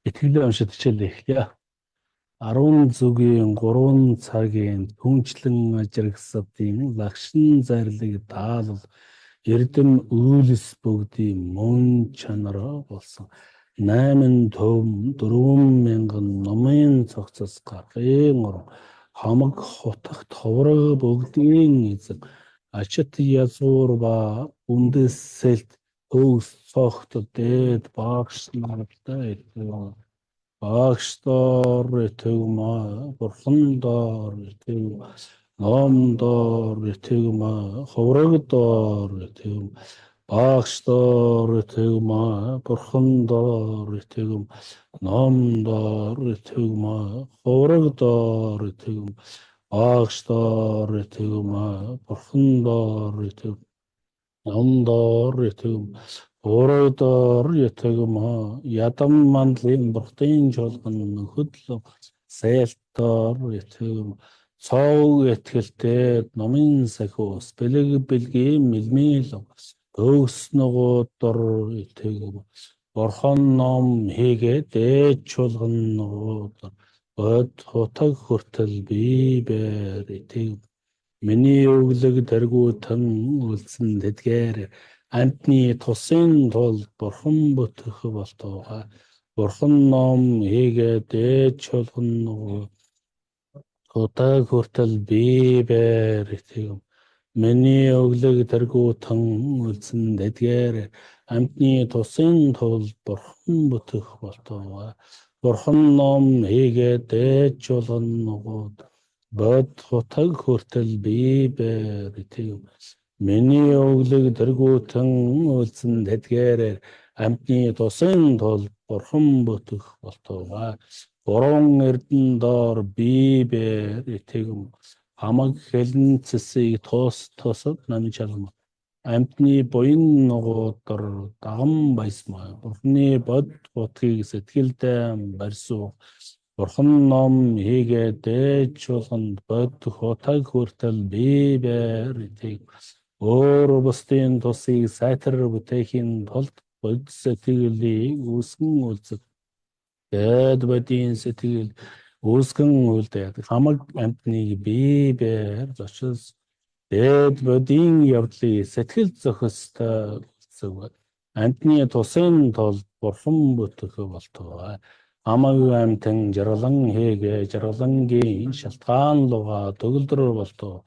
Итгэлийн уншид хичээл эхлэе. 10 зүгийн 3 цагийн түнчлэн ажиргсадын лагшин зарлиг таалал эрдэм үйлс бүгдийн мөн чанар болсон 8 төв 4,000 номын цогцос гаргын орон хамаг хотох товрог бүгдийн эзэн ачит язуур ба үндэсэлт төгс цогт дээд багш нартай багштор итгэмэ бурхандор итгэмэ номдор итгэмэ ховрогдор итгэмэ багштор итгэмэ бурхандор итгэмэ номдор итгэмэ ховрогдор итгэмэ багштор итгэмэ бурхандор итгэмэ номдор итгэмэ Оройдоор ятагма ядам мандлын бурхтын жолгон хөдлөв сэлтор ятагма цог ятгэлтэй номын сахиус бэлэг бэлгийн мэлмэл төгс ногоодор ятагма борхон ном хийгээ дээд чуулган ногоодор бод хотог хүртэл би бэр ятагма миний өглөг дэргүүтэн үлсэн тэдгээр Амтны тусын тулд бурхан бүтэх болтугай. Бурхан ном хийгээ дээд чуулган хотог хүртэл би бэр итгэв. Миний өглөг дэргүүтэн үлсэн тэдгээр амтны тусын тулд бурхан бүтэх болтугай. Бурхан ном хийгээ дээд чуулган бод хотог хүртэл би бэр итгэв. Миний өглөг дэргүүтэн үлсэн тэдгээр амтны тусын тулд бурхан бүтэх болтугай. Гурван эрдэн доор би бэр итгэв. Хамаг хэлэн цэсийг тусад намжалма. Амтны буян ногоодор даган баясмаа. Бурханы бод хотгийг сэтгэлдээ барьсуу. Бурхан ном хийгээ дээд чуулганд бод хотог хүртэл би бэр итгэв. Өөр бусдын тусыг сайтар бүтээхийн тулд бод сэтгэлийг үүсгэн үлдсэх. Дээд бодийн сэтгэл үүсгэн үлдээд хамаг амтныг би бэр зочилс. Дээд бодийн явдлыг сэтгэл зохистой үлдсэх. Амтны тусын тулд бурхан бүтэх болтугай. Хамаг амтэн жаргалан хийгээ жаргалангийн шалтгаан луга төгөлдөр болтугай.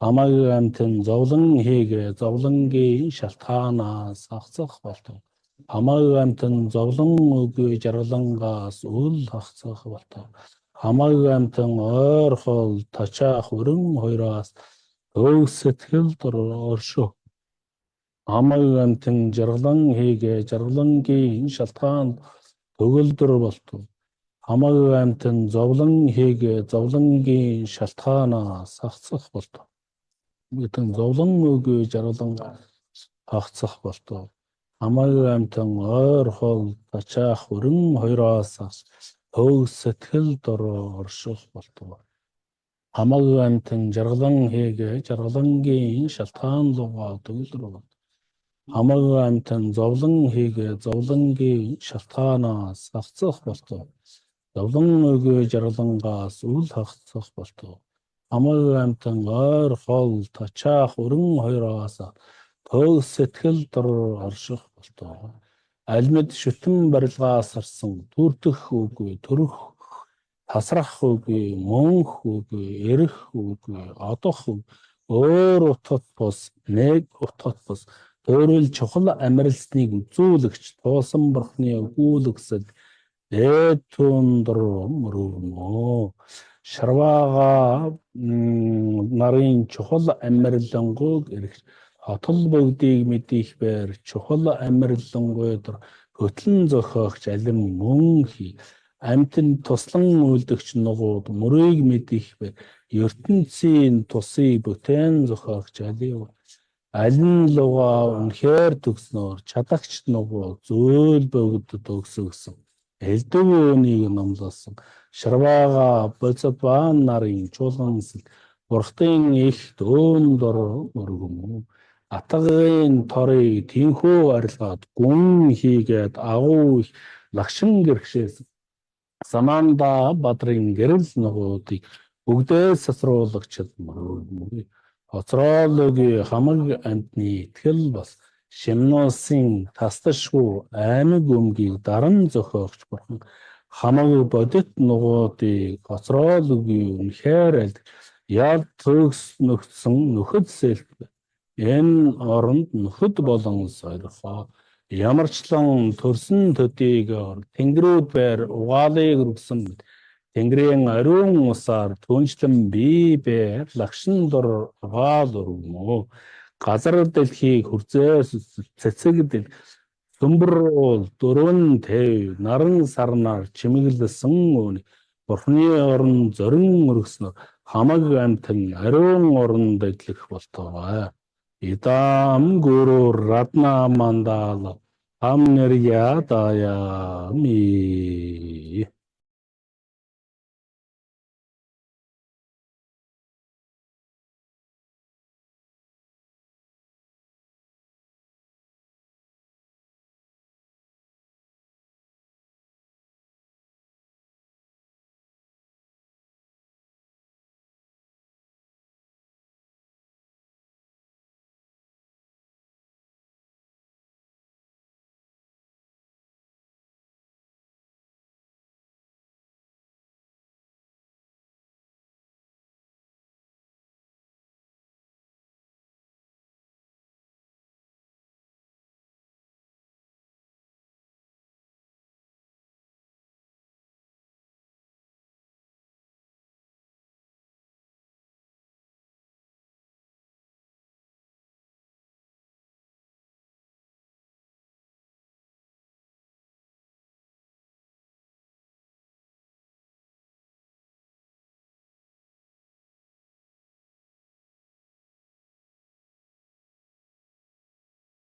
Хамаг амтэн зовлон хийгээ зовлонгийн шалтгаанаас хагцах болтугай. Хамаг амтэн зовлон үгүй жаргалангаас үл хагцах болтугай. Хамаг амтэн ойр хол тачаах өрөн хоёроос төв сэтгэл орших. Хамаг амтэн жаргалан хийгээ жаргалангийн шалтгаан төгөлдөр болтугай. Хамаг амтэн зовлон хийгээ зовлонгийн шалтгаанаас хагцах болтугай. Гэтэн зовлон үгүй жаргалан хагцах болтугай. Хамаг амтэн ойр хол тачаах өрөн хоёроос төв сэтгэл орших болтугай. Хамаг амтэн жаргалан хийгээ жаргалангийн шалтгаан луга төгөлдөр болтугай. Хамаг амтэн зовлон хийгээ зовлонгийн шалтгаанаас хагцах болтугай. Зовлон үгүй жаргалангаас үл хагцах болтугай. Хамаг амтэн ойр хол тачаах өрөн хоёроос төв сэтгэл орших болтугай. Альмид шүтэн барилгаас харсан түрдэх үгүй төрөх тасрах үгүй мөнх үгүй эрэх үгүй одох өөр утгад бус нэг утгад бус өөрөөр чухал амралтныг үзүүлэгч туусан бурхны өгүүлэгсэл дээд түндэр мөрөмөө шарвага нарын чухал амралтангуйг эргэж хотол бүгдийг мэдих бэр чухал амралтангуйд хөтлөн зохиогч алим мөн хий амтэн туслан үлдэгч нугууд мөрийг мэдих бэр ертөнцийн тусыг бүтээн зохиогч алин луга үнхээр төгснөөр чадагч нугуу зөөл бөгд төгсгсөн элдэг үүнийг номлосон шарвага боцопан нарын чуулгансэл бурхтын их дөөндор мөргөмөө атгын торыг тинхүү арилгаад гүн хийгээд агуу их лагшин гэрхшээс Санаанда Бадрын гэрэл ногоодыг бүгдээ сасруулагчд мөрөв. Хоцроологийн хамаг амьтны итгэл бас Шимносын тасташгүй аймаг өмгийг даран зохиогч бурхан хамаг бодит ногоодыг хоцроологийн үнэхээр альд яд төгс нөхцөн нөхөд сэлт энэ оронд нөхөд болон сойрхоо ямарчлан төрсөн төдийг тэнгэрүүд байр угаалыг өргсөн тэнгэрийн ариун усаар түншлэн бие байр лагшин дор угаал өргөмөө газар дэлхийг хүрзээс цэцэгдэл сүмбэр дөрвөн тэв наран сарнаар чимэглэсэн өөний бурхны орон зорин өргөснө хамаг амтэн ариун оронд идлэх болтугай идам гуру радна мандала амнерья даями